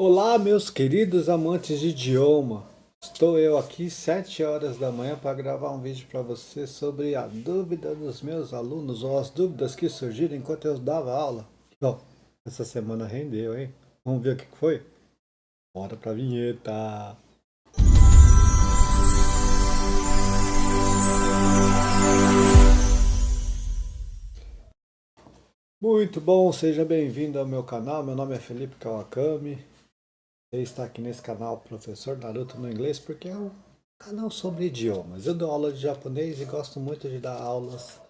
Olá, meus queridos amantes de idioma. Estou eu aqui 7 horas da manhã para gravar um vídeo para você sobre a dúvida dos meus alunos ou as dúvidas que surgiram enquanto eu dava aula. Bom, essa semana rendeu, hein? Vamos ver o que foi? Bora pra vinheta. Muito bom, seja bem-vindo ao meu canal. Meu nome é Felipe Kawakami. Você está aqui nesse canal Professor Naruto no inglês porque é um canal sobre idiomas. Eu dou aula de japonês e gosto muito de dar aulas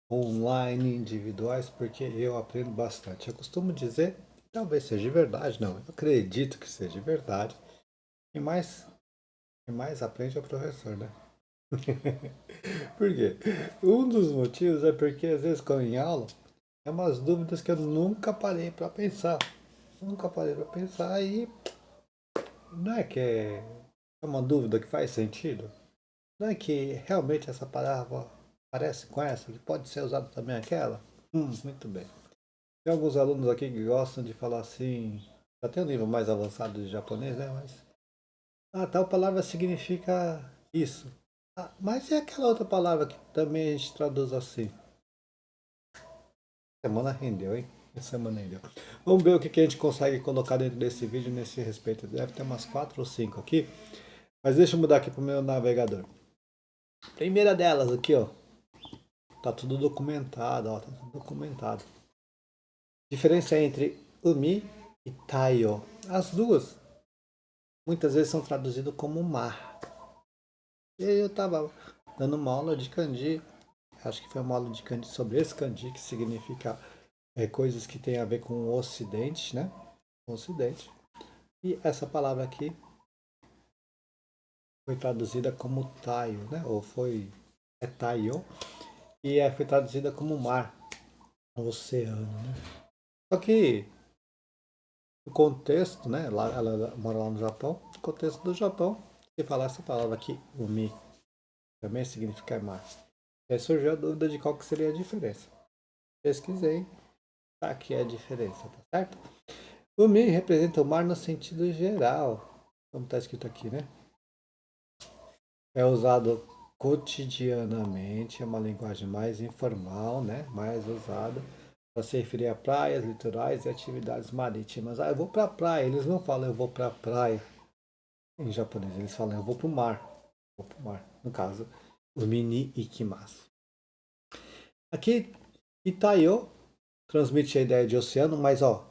online, individuais, porque eu aprendo bastante. Eu costumo dizer, talvez seja verdade, não, eu acredito que seja verdade. Quem mais aprende é o professor, né? Por quê? Um dos motivos é porque às vezes quando em aula, é umas dúvidas que eu nunca parei para pensar. Nunca parei para pensar e não é que é uma dúvida que faz sentido? Não é que realmente essa palavra parece com essa, que pode ser usada também aquela? Muito bem. Tem alguns alunos aqui que gostam de falar assim, já tem um nível mais avançado de japonês, né? Mas, tal palavra significa isso. Ah, mas e aquela outra palavra que também a gente traduz assim? Semana rendeu, hein? Essa semana rendeu. Vamos ver o que a gente consegue colocar dentro desse vídeo nesse respeito. Deve ter umas 4 ou 5 aqui. Mas deixa eu mudar aqui para o meu navegador. Primeira delas aqui, ó. Tá tudo documentado, ó. Tá tudo documentado. Diferença entre umi e taio. As duas muitas vezes são traduzidas como mar. E aí eu tava dando uma aula de kanji. Acho que foi uma aula de kanji sobre esse kanji, que significa coisas que tem a ver com o ocidente, né? O ocidente. E essa palavra aqui foi traduzida como taio, né? Ou foi taio. E foi traduzida como mar, oceano, né? Só que o contexto, né? Ela mora lá no Japão. No contexto do Japão, se falar essa palavra aqui, umi, também significa mar. E aí surgiu a dúvida de qual que seria a diferença. Pesquisei, tá aqui a diferença, tá certo? Umi representa o mar no sentido geral, como está escrito aqui, né? É usado cotidianamente, é uma linguagem mais informal, né? Mais usada para se referir a praias, litorais e atividades marítimas. Ah, eu vou para a praia. Eles não falam eu vou para a praia em japonês, eles falam eu vou para o mar. Vou para o mar. No caso, umi ni ikimasu. Aqui, Itaio transmite a ideia de oceano, mas ó,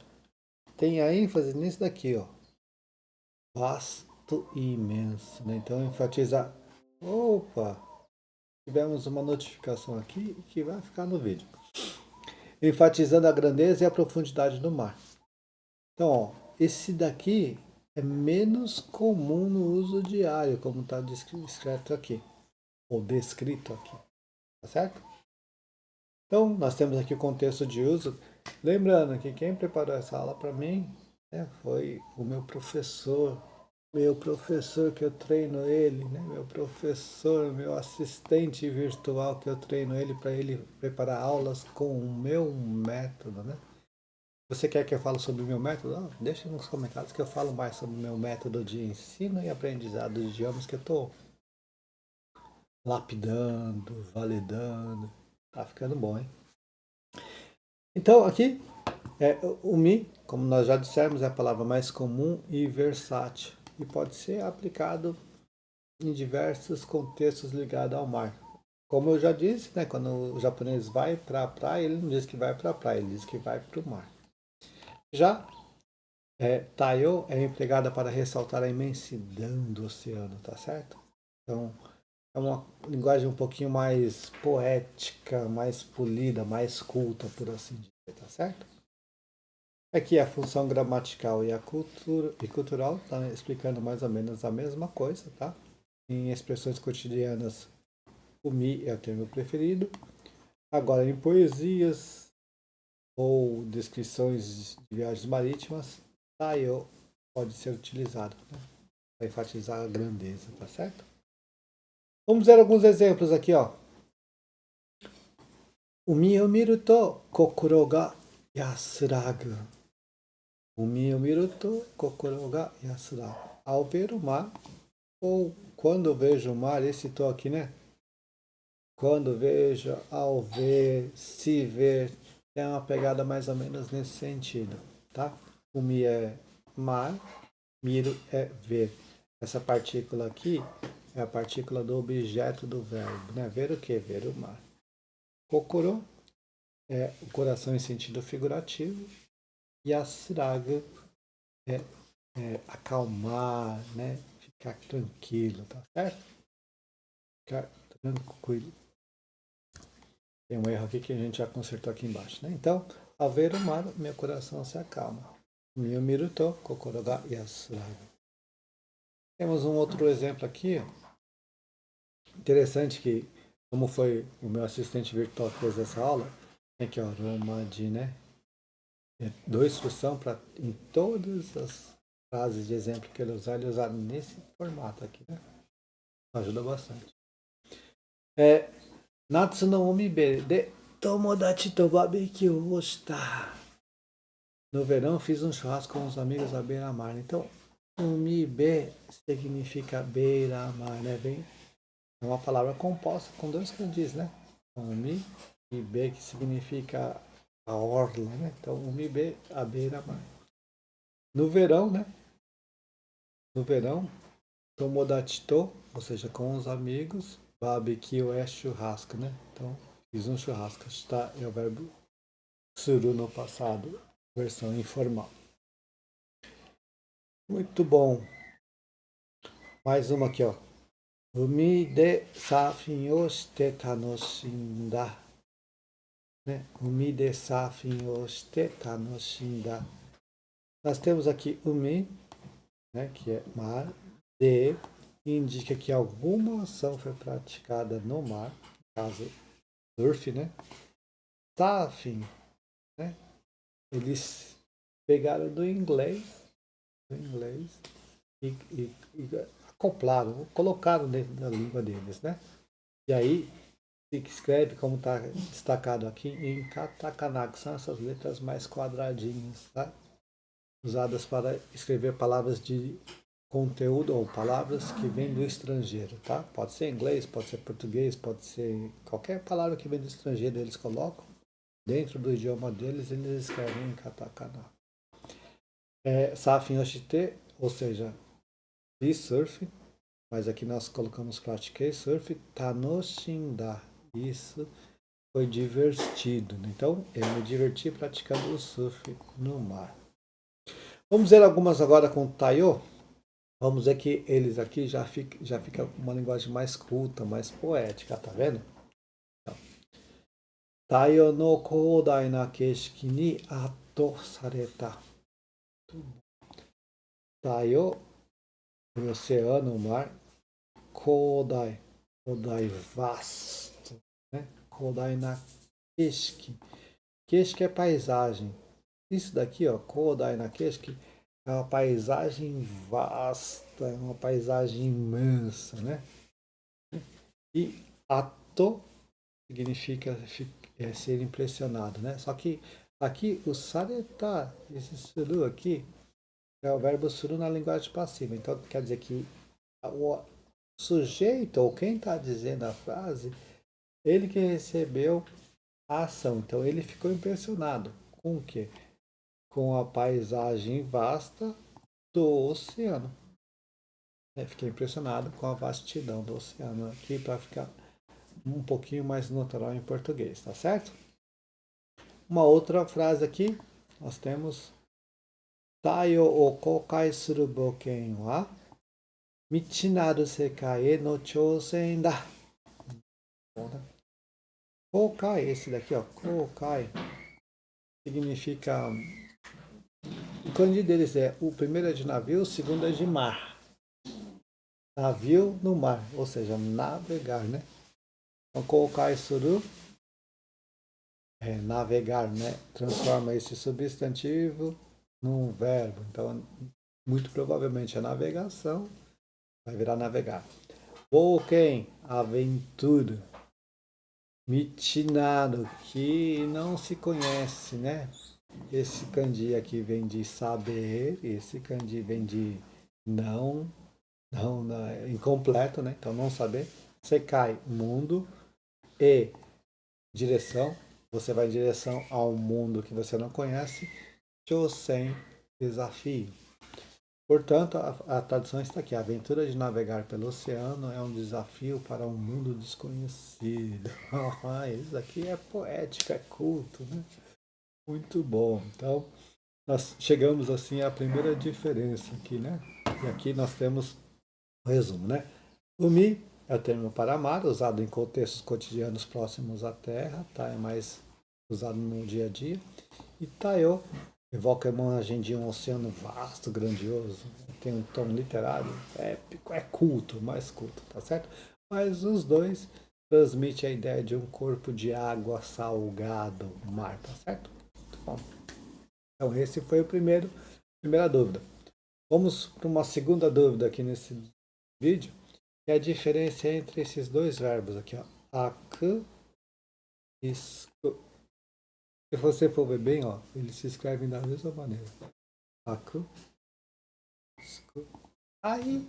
tem a ênfase nisso daqui, ó. Vasto e imenso, né? Então enfatiza. Opa! Tivemos uma notificação aqui que vai ficar no vídeo. Enfatizando a grandeza e a profundidade do mar. Então, ó, esse daqui é menos comum no uso diário, como está descrito aqui, ou descrito aqui, tá certo? Então, nós temos aqui o contexto de uso. Lembrando que quem preparou essa aula para mim, né, foi o meu professor que eu treino ele, né, meu professor, meu assistente virtual que eu treino ele para ele preparar aulas com o meu método, né? Você quer que eu fale sobre o meu método? Deixa nos comentários que eu falo mais sobre o meu método de ensino e aprendizado de idiomas que eu estou lapidando, validando. Tá ficando bom, hein? Então, aqui, o mi, como nós já dissemos, é a palavra mais comum e versátil. E pode ser aplicado em diversos contextos ligados ao mar. Como eu já disse, né, quando o japonês vai para a praia, ele não diz que vai para a praia, ele diz que vai para o mar. Já Taiyo é empregada para ressaltar a imensidão do oceano, tá certo? Então, é uma linguagem um pouquinho mais poética, mais polida, mais culta, por assim dizer, tá certo? Aqui a função gramatical e cultural está explicando mais ou menos a mesma coisa, tá? Em expressões cotidianas, o mi é o termo preferido. Agora, em poesias ou descrições de viagens marítimas, Taiyo pode ser utilizado, né? Para enfatizar a grandeza, tá certo? Vamos ver alguns exemplos aqui, ó. Umi o miru to kokoro ga yasuragu. Umi o miru to kokoro ga yasuragu. Ao ver o mar, ou quando vejo o mar, esse to aqui, né? Quando vejo, ao ver, se ver, tem uma pegada mais ou menos nesse sentido, tá? Umi é mar, miru é ver. Essa partícula aqui é a partícula do objeto do verbo, né? Ver o que? Ver o mar. Kokoro é o coração em sentido figurativo e yasuragu é acalmar, né? Ficar tranquilo, tá certo? Ficar tranquilo. Tem um erro aqui que a gente já consertou aqui embaixo, né? Então, ao ver o mar, meu coração se acalma. Miu miru to kokoro ga yasuragu. Temos um outro exemplo aqui. Interessante que, como foi o meu assistente virtual que fez essa aula, aqui ó, Roma de, né? Dou instrução para em todas as frases de exemplo que ele usar nesse formato aqui, né? Ajuda bastante. Natsu no umibe de tomodachi to barbecue o shita. No verão fiz um churrasco com os amigos à beira-mar. Então, umibe significa beira-mar, né? É uma palavra composta com dois kanjis, né? Umi e be, que significa a orla, né? Então, umibe, a beira-mar. No verão, né? No verão, tomodachi to, ou seja, com os amigos, barbecue é churrasco, né? Então, fiz um churrasco. Está é o verbo suru no passado, versão informal. Muito bom. Mais uma aqui, ó. Umi de surfing o shite tanoshinda. Né? Umi de surfing o shite tanoshinda. Nós temos aqui umi, né, que é mar, de, indica que alguma ação foi praticada no mar, no caso, surf, né? Surfing, né? Eles pegaram do inglês e acoplaram, colocaram dentro da língua deles, né? E aí se escreve como está destacado aqui em katakana, que são essas letras mais quadradinhas, tá? Usadas para escrever palavras de conteúdo ou palavras que vêm do estrangeiro, tá? Pode ser inglês, pode ser português, pode ser qualquer palavra que vem do estrangeiro, eles colocam dentro do idioma deles, eles escrevem em katakana. Safin Yoshite, ou seja, fiz surf, mas aqui nós colocamos pratiquei surf, tanoshinda, isso foi divertido. Então, eu me diverti praticando o surf no mar. Vamos ver algumas agora com Tayo. Vamos ver que eles aqui já fica uma linguagem mais culta, mais poética, tá vendo? Então, Tayo no koudai na keshiki ni atto sareta. Tayo, o oceano, o mar. Koudai, Kodai vasto, né? Kodai na keshiki. Keshiki é paisagem. Isso daqui, ó, Kodai na keshiki, é uma paisagem vasta, é uma paisagem imensa, né? E ato significa ser impressionado, né? Só que aqui o sareta, esse suru aqui, é o verbo suru na linguagem passiva. Então quer dizer que o sujeito, ou quem está dizendo a frase, ele que recebeu a ação. Então ele ficou impressionado com o quê? Com a paisagem vasta do oceano. Fiquei impressionado com a vastidão do oceano aqui para ficar um pouquinho mais natural em português, tá certo? Uma outra frase aqui, nós temos Taio o kokai suru boken wa michinaru sekai no chousen da. Kokai, esse daqui, ó, kokai, significa. O kanji deles é: o primeiro é de navio, o segundo é de mar. Navio no mar, ou seja, navegar, né? Então, kokai suru é navegar, né? Transforma esse substantivo num verbo. Então, muito provavelmente a navegação vai virar navegar. Boken, aventura. Michinaru, que não se conhece, né? Esse kanji aqui vem de saber, esse kanji vem de não, incompleto, né? Então não saber. Sekai, mundo, e direção, você vai em direção ao mundo que você não conhece. Chosen, desafio. Portanto, a tradução está aqui. A aventura de navegar pelo oceano é um desafio para um mundo desconhecido. Isso aqui é poético, é culto, né? Muito bom. Então, nós chegamos assim à primeira diferença aqui, né? E aqui nós temos o resumo, né? Umi é o termo para amar, usado em contextos cotidianos próximos à Terra, tá? É mais usado no dia a dia. E Taio evoca a imagem de um oceano vasto, grandioso, tem um tom literário, épico, é culto, mais culto, tá certo? Mas os dois transmitem a ideia de um corpo de água salgado, mar, tá certo? Muito bom. Então esse foi o primeira dúvida. Vamos para uma segunda dúvida aqui nesse vídeo, que é a diferença entre esses dois verbos aqui, ó. Aku e sku. Se você for ver bem, ó, eles se escrevem da mesma maneira. Aku, sku, ai,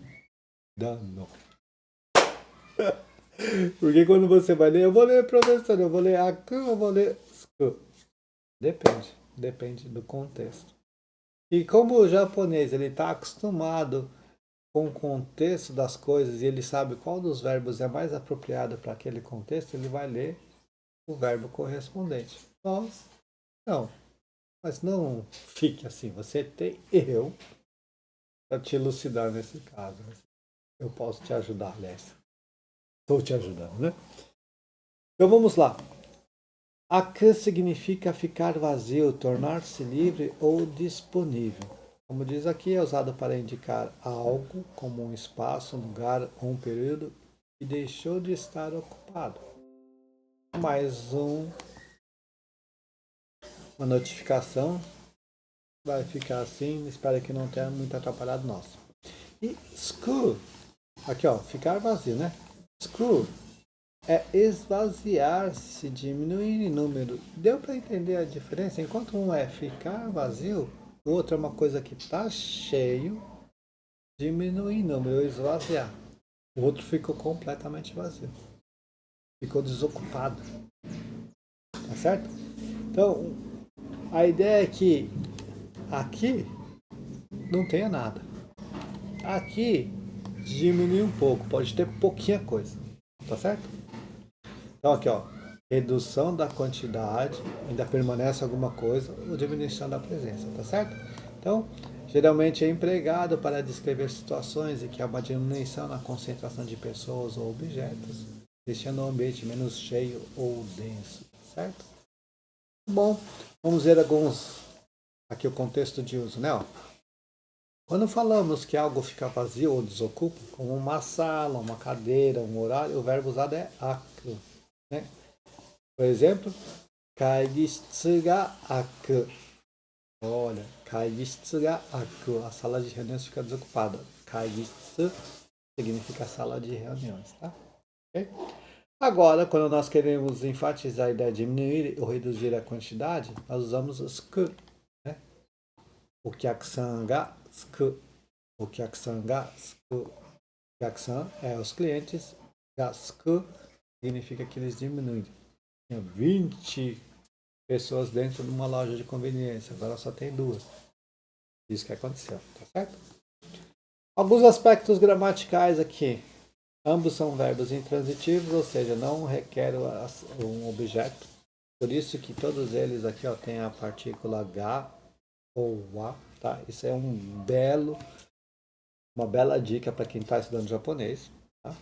dano. Porque quando você vai ler, eu vou ler, professor, eu vou ler aku, eu vou ler sku. Depende do contexto. E como o japonês ele está acostumado com o contexto das coisas e ele sabe qual dos verbos é mais apropriado para aquele contexto, ele vai ler o verbo correspondente. Nós, não. Mas não fique assim. Você tem eu para te elucidar nesse caso. Eu posso te ajudar, aliás. Estou te ajudando, né? Então vamos lá. Aku significa ficar vazio, tornar-se livre ou disponível. Como diz aqui, é usado para indicar algo, como um espaço, um lugar ou um período, que deixou de estar ocupado. Mais uma notificação. Vai ficar assim, espero que não tenha muito atrapalhado nós. E sku, aqui ó, ficar vazio, né? Sku é esvaziar-se, diminuir em número. Deu para entender a diferença? Enquanto um é ficar vazio, o outro é uma coisa que está cheio, diminuir em número, esvaziar. O outro ficou completamente vazio. Ficou desocupado. Tá certo? Então, a ideia é que aqui não tenha nada. Aqui diminui um pouco, pode ter pouquinha coisa. Tá certo? Então aqui ó, redução da quantidade, ainda permanece alguma coisa, ou diminuição da presença, tá certo? Então, geralmente é empregado para descrever situações em que há uma diminuição na concentração de pessoas ou objetos, deixando o ambiente menos cheio ou denso, certo? Bom, vamos ver aqui o contexto de uso, né? Ó. Quando falamos que algo fica vazio ou desocupa, como uma sala, uma cadeira, um horário, o verbo usado é aku. Né? Por exemplo, kaigishitsu ga aku. Olha, kaigishitsu ga aku. A sala de reuniões fica desocupada. Kaigishitsu significa sala de reuniões, tá? Okay? Agora, quando nós queremos enfatizar a ideia de diminuir ou reduzir a quantidade, nós usamos o suku. Né? O kyakusan ga suku. O kyakusan ga suku. Kyakusan é os clientes. Ga suku significa que eles diminuem. Tinha 20 pessoas dentro de uma loja de conveniência, agora só tem 2. Isso que aconteceu, tá certo? Alguns aspectos gramaticais aqui. Ambos são verbos intransitivos, ou seja, não requer um objeto. Por isso que todos eles aqui ó, têm a partícula H ou A. Tá? Isso é uma bela dica para quem está estudando japonês. Tá?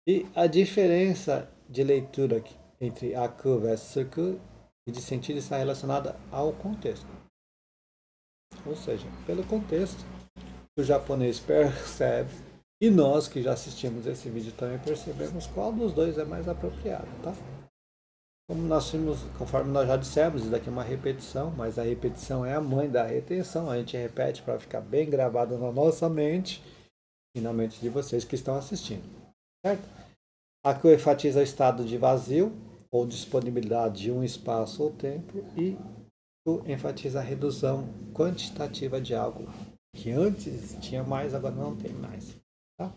E a diferença de leitura aqui entre aku versus suku e de sentido está relacionada ao contexto. Ou seja, pelo contexto, o japonês percebe e nós que já assistimos esse vídeo também percebemos qual dos dois é mais apropriado, tá? Como nós vimos, conforme nós já dissemos, isso daqui é uma repetição, mas a repetição é a mãe da retenção. A gente repete para ficar bem gravado na nossa mente e na mente de vocês que estão assistindo, certo? Aku enfatiza o estado de vazio ou disponibilidade de um espaço ou tempo e enfatiza a redução quantitativa de algo que antes tinha mais, agora não tem mais. Tá?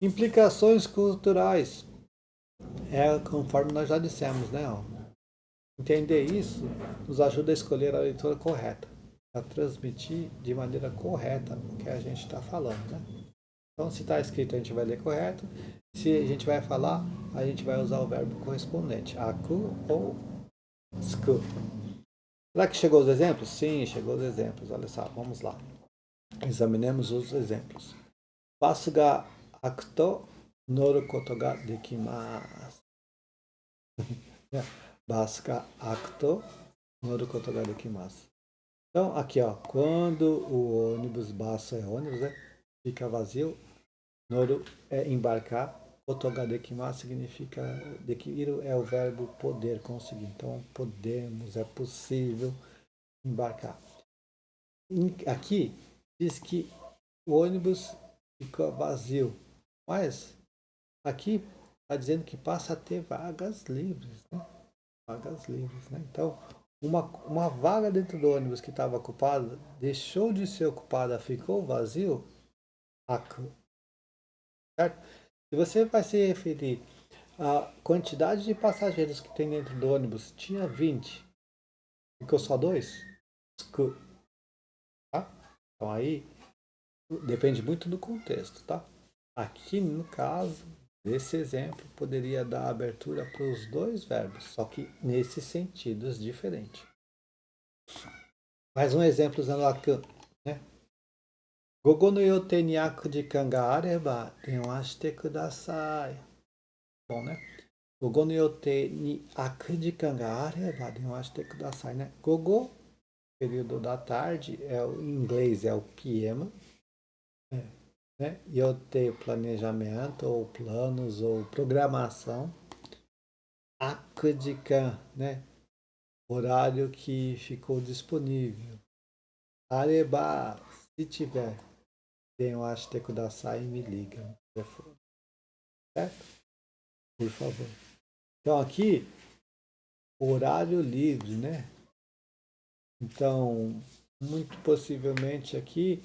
Implicações culturais. Conforme nós já dissemos, né? Entender isso nos ajuda a escolher a leitura correta, a transmitir de maneira correta o que a gente está falando, né? Então, se está escrito, a gente vai ler correto. Se a gente vai falar, a gente vai usar o verbo correspondente, aku ou sku. Será que chegou os exemplos? Sim, chegou os exemplos. Olha só, vamos lá. Examinemos os exemplos. Basu ga aku to noru koto ga dekimasu. Basu ga aku to noru koto ga dekimasu. Então, aqui, ó, quando o ônibus, basu é ônibus, né? Fica vazio. Noru é embarcar. Koto ga dekimasu significa, dekiru é o verbo poder, conseguir. Então, podemos, é possível embarcar. Aqui diz que o ônibus fica vazio, mas aqui está dizendo que passa a ter vagas livres, né? Vagas livres, né? Então, uma vaga dentro do ônibus que estava ocupada, deixou de ser ocupada, ficou vazio, certo? Se você vai se referir à quantidade de passageiros que tem dentro do ônibus, tinha 20, ficou só 2, tá? Então aí depende muito do contexto, tá? Aqui, no caso, desse exemplo, poderia dar abertura para os dois verbos, só que nesses sentidos diferentes. Mais um exemplo usando aku, né? Gogo no yote ni akujikan ga areba, denwashite kudasai. Bom, né? Gogo no yote ni akujikan ga areba, denwashite kudasai, né? Gogo, período da tarde, em inglês é o PM, né? Yote, planejamento, ou planos, ou programação. Akujikan, né? Horário que ficou disponível. Areba, se tiver, denwashite kudasai e me liga no telefone. Certo? Por favor. Então aqui, horário livre, né? Então, muito possivelmente aqui,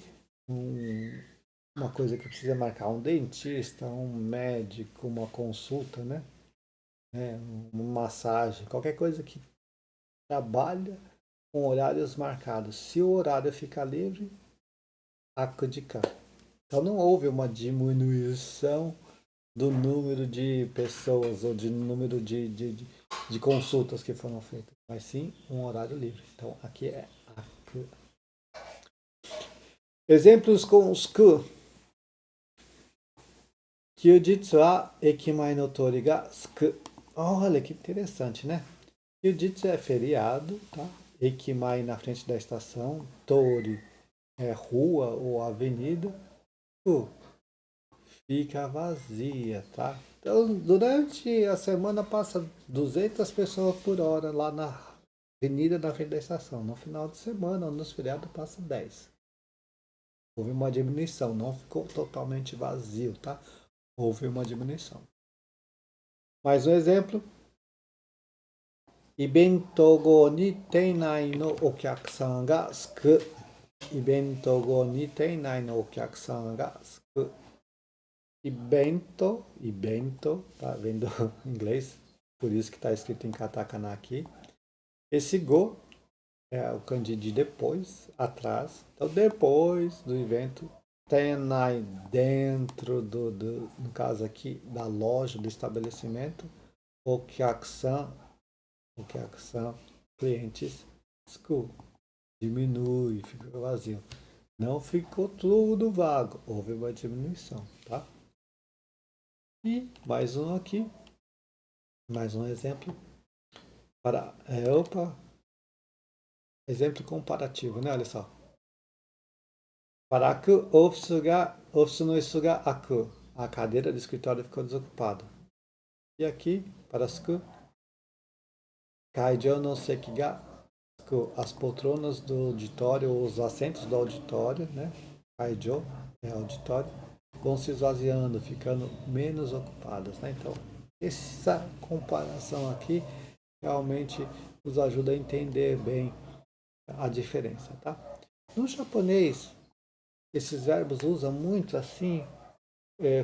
uma coisa que precisa marcar, um dentista, um médico, uma consulta, né? Uma massagem, qualquer coisa que trabalha com horários marcados. Se o horário ficar livre, akujikan. Então não houve uma diminuição do número de pessoas ou de número de consultas que foram feitas, mas sim um horário livre. Então aqui é aku. Exemplos com os ku. Kyujitsu wa ekimai no tori ga suku. Olha que interessante, né? Kyujitsu é feriado, tá? Ekimai na frente da estação, tori é rua ou avenida, fica vazia, tá? Então, durante a semana passa 200 pessoas por hora lá na avenida na frente da estação. No final de semana, ou nos feriados, passa 10. Houve uma diminuição, não ficou totalmente vazio, tá? Houve uma diminuição. Mais um exemplo. Ibento go ni teinai no okyakusan ga suku. Ibento go ni teinai no okyakusan ga suku. Ibento, tá vendo em inglês? Por isso que está escrito em katakana aqui. Esse go é o kanji de depois, atrás. Então, depois do evento, tenai dentro no caso aqui, da loja, do estabelecimento, okyakusan, clientes, suku, diminui, fica vazio. Não ficou tudo vago, houve uma diminuição, tá? E mais um aqui, mais um exemplo. Exemplo comparativo, né? Olha só. Paraku, ofisu no isu ga aku. A cadeira do escritório ficou desocupada. E aqui, parasuku, kaijou no seki ga suku. As poltronas do auditório, os assentos do auditório, né? Kaijou é auditório, vão se esvaziando, ficando menos ocupadas, né? Então, essa comparação aqui realmente nos ajuda a entender bem a diferença, tá? No japonês, esses verbos usam muito assim,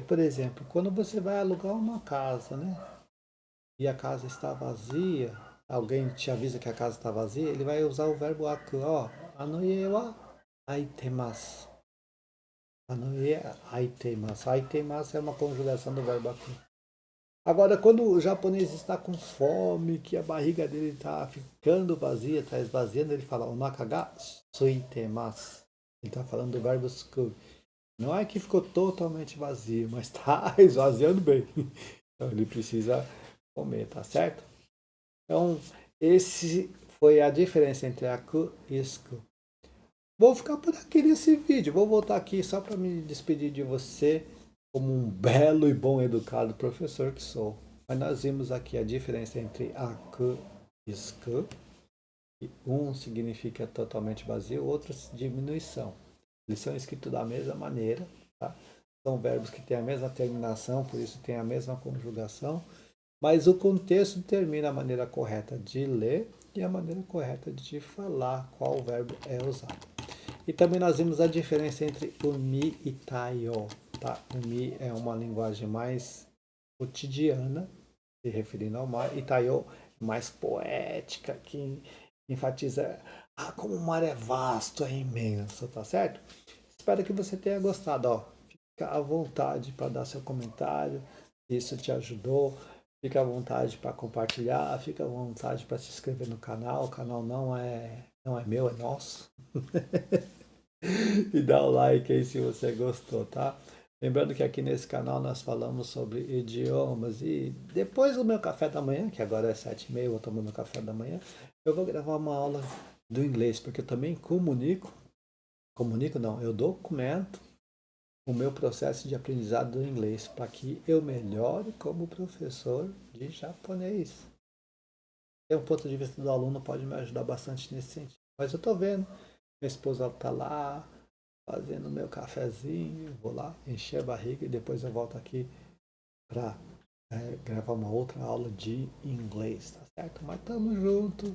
por exemplo, quando você vai alugar uma casa, né? E a casa está vazia, alguém te avisa que a casa está vazia, ele vai usar o verbo aku, ó. Anoie wa aitemasu. Anoie aitemasu. Aitemasu é uma conjugação do verbo aku. Agora, quando o japonês está com fome, que a barriga dele está ficando vazia, está esvaziando, ele fala onaka ga suitemasu. Ele está falando do verbo suku. Não é que ficou totalmente vazio, mas está esvaziando bem. Então ele precisa comer, tá certo? Então, esse foi a diferença entre aku e suku. Vou ficar por aqui nesse vídeo. Vou voltar aqui só para me despedir de você como um belo e bom educado professor que sou. Mas nós vimos aqui a diferença entre aku e suku. Um significa totalmente vazio, o outro diminuição. Eles são escritos da mesma maneira, tá? São verbos que têm a mesma terminação, por isso tem a mesma conjugação, mas o contexto determina a maneira correta de ler e a maneira correta de falar qual verbo é usado. E também nós vimos a diferença entre o mi e taio, tá? O mi é uma linguagem mais cotidiana, se referindo ao mar, e taio é mais poética, que enfatiza como o mar é vasto, é imenso, tá certo? Espero que você tenha gostado, ó. Fica à vontade para dar seu comentário, se isso te ajudou. Fica à vontade para compartilhar, fica à vontade para se inscrever no canal. O canal não é meu, é nosso. E dá o like aí se você gostou, tá? Lembrando que aqui nesse canal nós falamos sobre idiomas e depois do meu café da manhã, que agora é 7h30, eu vou tomar meu café da manhã, eu vou gravar uma aula do inglês, porque eu também comunico não, eu documento o meu processo de aprendizado do inglês para que eu melhore como professor de japonês. Ter um ponto de vista do aluno pode me ajudar bastante nesse sentido. Mas eu estou vendo, minha esposa está lá, fazendo meu cafezinho, vou lá encher a barriga e depois eu volto aqui para gravar uma outra aula de inglês, tá certo? Mas tamo junto.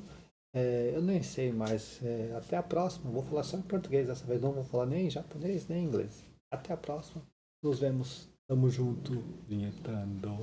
Eu nem sei mais. Até a próxima. Vou falar só em português dessa vez. Não vou falar nem em japonês nem em inglês. Até a próxima. Nos vemos. Tamo junto. Vinhetando.